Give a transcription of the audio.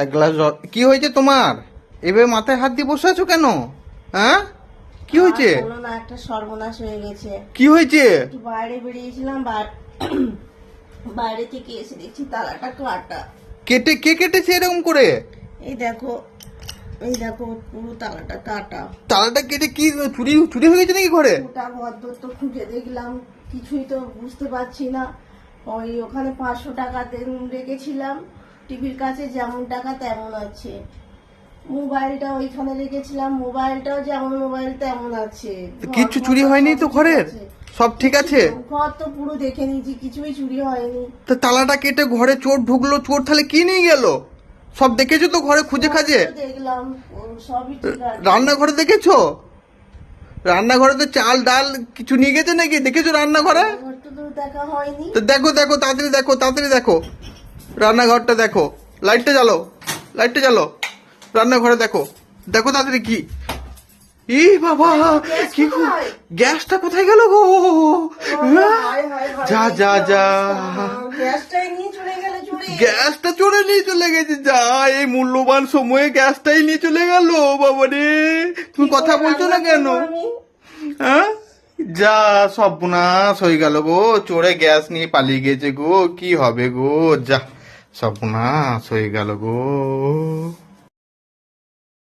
এক গ্লাস জল। কি হয়েছে তোমার? এভাবে মাথায় হাত দিয়ে বসে আছো কেন? হ্যাঁ, কি হয়েছে? বলো না, একটা সর্বনাশ হয়ে গেছে। কি হয়েছে? একটু বাইরে বেরিয়েছিলাম, বাইরে থেকে এসে দেখছি তালাটা কাটা। কে কেটেছে এরকম করে? এই দেখো, এই দেখো, পুরো তালাটা কাটা। তালাটা কেটে কি চুরি চুরি হয়ে গেছে নাকি ঘরে? ওটা ঘরদোর তো খুঁজে দেখলাম, কিছুই তো বুঝতে পারছি না। ওই ওখানে 500 টাকা রেখেছিলাম, টিভির কাছে যেমন টাকা তেমন আছে। মোবাইলটা ওইখানে রেখেছিলাম, মোবাইলটাও যেমন মোবাইল তেমন আছে। কিচ্ছু চুরি হয়নি তো ঘরের? সব ঠিক আছে? ঘর তো পুরো দেখে নিয়েছি, কিছুই চুরি হয়নি। তো তালাটা কেটে ঘরে চোর ঢুকলো, চোর তাহলে কি নিয়ে গেল? সব দেখেছো তো ঘরে খুঁজে খাজে? দেখলাম, সবই ঠিক আছে। রান্নাঘরে দেখেছো? রান্নাঘরে তো চাল ডাল কিছু নিয়ে গেছে নাকি? দেখেছো রান্নাঘরে? ঘরটা তো দেখা হয়নি। তো দেখো দেখো, তাড়াতাড়ি দেখো, তাড়াতাড়ি দেখো, রান্নাঘরটা দেখো। লাইটটা জ্বালো, লাইটটা জ্বালো, রান্নাঘরে দেখো, দেখো তাড়াতাড়ি। কি ই বাবা, কি গো, গ্যাসটা কোথায় গেল গো? হায়, হায়, হায়, যা যা যা, গ্যাসটাই নিয়ে চলে গেল চুরি। গ্যাসটা চড়ে নিয়ে চলে গেছে। যা, এই মূল্যবান সময়ে গ্যাসটাই নিয়ে চলে গেল। বাবা রে, তুমি কথা বলছো না কেন? হ্যাঁ, যা, সর্বনাশ হয়ে গেল গো, চোরে গ্যাস নিয়ে পালিয়ে গেছে গো। কি হবে গো? যা, সর্বনাশ হয়ে গেল গো।